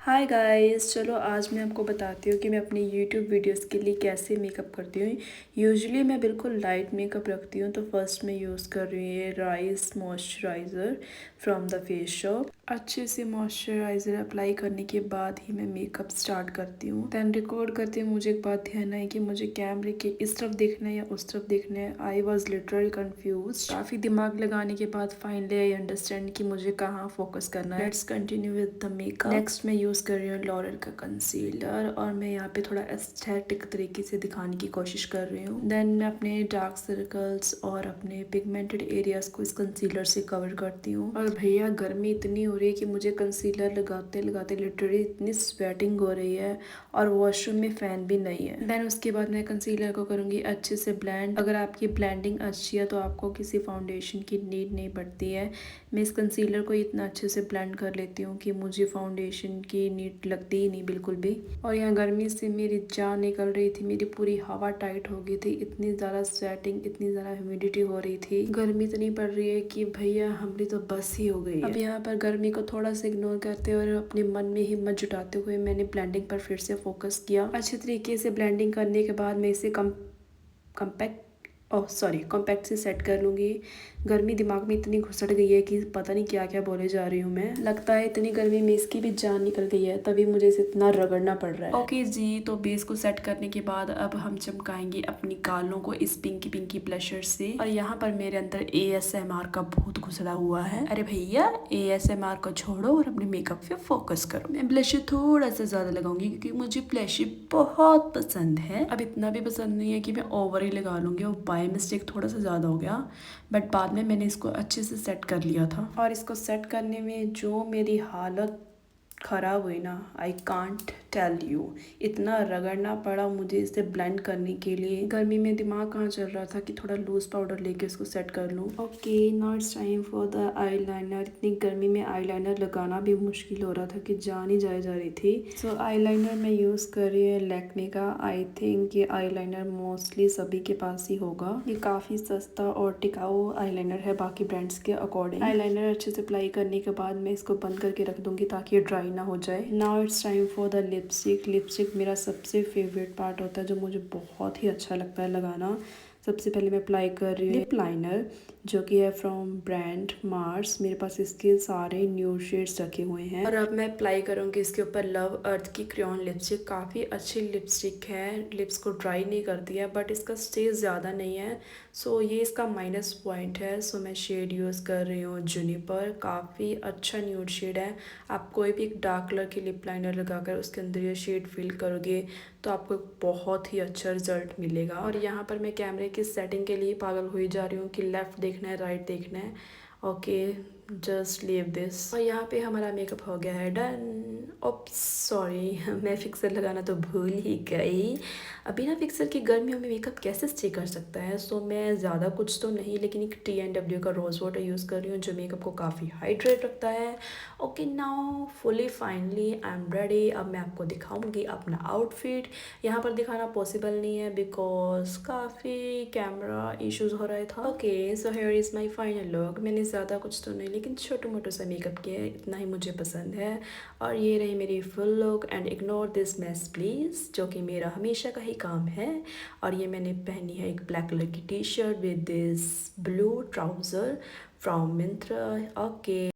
Hi guys, चलो आज मैं आपको बताती हूँ कि मैं अपनी यूट्यूब वीडियोस के लिए कैसे मेकअप करती हूँ। यूजुअली मैं बिल्कुल लाइट मेकअप रखती हूँ। तो फर्स्ट मैं यूज़ कर रही हूँ ये rice moisturiser from the face shop. अच्छे से मॉइस्चराइज़र अप्लाई करने के बाद ही मैं मेकअप स्टार्ट करती हूँ। दैन रिकॉर्ड करते हुए मुझे एक बात ध्यान आई कि मुझे कैमरे के इस तरफ देखना है या उस तरफ देखना है। I was literally confuse. काफ़ी दिमाग लगाने के बाद फाइनली आई अंडरस्टैंड कि मुझे कहाँ फोकस करना है। Let's continue with the makeup. Next मैं यूज़ कर रही हूँ लॉरेल का कंसीलर और मैं यहाँ पे थोड़ा एस्थेटिक तरीके से दिखाने की कोशिश कर रही हूँ। देन मैं अपने डार्क सर्कल्स और अपने पिगमेंटेड एरियाज को इस कंसीलर से कवर करती हूँ। और भैया गर्मी इतनी हो रही है कि मुझे कंसीलर लगाते लगाते लिटरली इतनी स्वेटिंग हो रही है और वॉशरूम में फ़ैन भी नहीं है। देन उसके बाद मैं कंसीलर को करूँगी अच्छे से ब्लेंड। अगर आपकी ब्लेंडिंग अच्छी है तो आपको किसी फाउंडेशन की नीड नहीं पड़ती है। मैं इस कंसीलर को इतना अच्छे से ब्लेंड कर लेती हूँ कि मुझे फाउंडेशन की नीड लगती ही नहीं बिल्कुल भी। और यहाँ गर्मी से मेरी जान निकल रही थी, मेरी पूरी हवा टाइट हो गई थी, इतनी ज़्यादा स्वेटिंग, इतनी ज़्यादा ह्यूमिडिटी हो रही थी, गर्मी इतनी पड़ रही है कि भैया हमारी तो बस ही हो गई है। अब यहाँ पर गर्मी को थोड़ा सा इग्नोर करते और अपने मन में हिम्मत जुटाते हुए मैंने ब्लेंडिंग पर फिर से फोकस किया। अच्छे तरीके से ब्लेंडिंग करने के बाद मैं इसे कॉम्पैक्ट से सेट कर लूँगी। गर्मी दिमाग में इतनी घुसट गई है कि पता नहीं क्या क्या बोले जा रही हूँ मैं। लगता है इतनी गर्मी में इसकी भी जान निकल गई है, तभी मुझे इसे इतना रगड़ना पड़ रहा है। ओके जी, तो बेस को सेट करने के बाद अब हम चमकाएंगे अपनी गालों को इस पिंकी पिंकी ब्लशर से। और यहाँ पर मेरे अंदर ASMR का भूत घुसड़ा हुआ है। अरे भैया ASMR को छोड़ो और अपने मेकअप पे फोकस करो। मैं ब्लशर थोड़ा सा ज़्यादा लगाऊंगी क्योंकि मुझे ब्लशर बहुत पसंद है। अब इतना भी पसंद नहीं है कि मैं ओवर ही लगा लूँगी और बाय मिस्टेक थोड़ा सा ज़्यादा हो गया, बट बाद में मैंने इसको अच्छे से सेट कर लिया था। और इसको सेट करने में जो मेरी हालत ख़राब हुई ना, आई कांट टेल यू। इतना रगड़ना पड़ा मुझे इसे ब्लेंड करने के लिए। गर्मी में दिमाग कहाँ चल रहा था कि थोड़ा लूज पाउडर लेके इसको सेट कर लूँ। Okay, now it's time for the eye liner. इतनी गर्मी में आई लाइनर लगाना भी मुश्किल हो रहा था कि जान ही जा रही थी। सो आई लाइनर मैं यूज़ कर रही है लैक्मे का। आई थिंक ये आई लाइनर मोस्टली सभी के पास ही होगा। ये काफ़ी सस्ता और टिकाऊ आई लाइनर है बाकी ब्रांड्स के अकॉर्डिंग। आई लाइनर अच्छे से अप्लाई करने के बाद मैं इसको बंद करके रख दूंगी ताकि ये ड्राई ना हो जाए। Now it's time for the lipstick. Lipstick मेरा सबसे फेवरेट पार्ट होता है जो मुझे बहुत ही अच्छा लगता है लगाना। सबसे पहले मैं अप्लाई कर रही हूँ लिप लाइनर जो कि है फ्रॉम ब्रांड मार्स। मेरे पास इसके सारे न्यूड शेड्स रखे हुए हैं। और अब मैं अप्लाई करूँगी इसके ऊपर लव अर्थ की क्रेयॉन लिपस्टिक। काफ़ी अच्छी लिपस्टिक है, लिप्स को ड्राई नहीं करती है, बट इसका स्टेज ज़्यादा नहीं है, सो ये इसका माइनस पॉइंट है। सो मैं शेड यूज़ कर रही हूँ जुनिपर। काफ़ी अच्छा न्यूड शेड है। आप कोई भी एक डार्क कलर की लिप लाइनर लगाकर उसके अंदर ये शेड फिल करोगे तो आपको एक बहुत ही अच्छा रिजल्ट मिलेगा। और यहाँ पर मैं कैमरे की सेटिंग के लिए पागल हुई जा रही हूँ कि लेफ़्ट देखना है राइट देखना है। Okay, just leave this. और यहाँ पे हमारा मेकअप हो गया है डन। ओप्स सॉरी, मैं फिक्सर लगाना तो भूल ही गई। अभी ना फिक्सर की गर्मियों में मेकअप कैसे स्टे कर सकता है। सो मैं ज़्यादा कुछ तो नहीं, लेकिन एक TNW का रोज़ वाटर यूज़ कर रही हूँ जो मेकअप को काफ़ी हाइड्रेट रखता है। Okay, now fully finally I am ready. अब मैं आपको दिखाऊंगी अपना आउटफिट। यहाँ पर दिखाना पॉसिबल नहीं है बिकॉज काफ़ी कैमरा इश्यूज हो रहा था। Okay, so here is my final look. मैंने ज़्यादा कुछ तो नहीं लेकिन छोटू मोटू सा मेकअप किया है, इतना ही मुझे पसंद है। और ये रही मेरी full look and ignore this mess please, जो कि मेरा हमेशा का ही काम है। और ये मैंने पहनी है एक ब्लैक कलर की T shirt with this blue trouser from Myntra. Okay.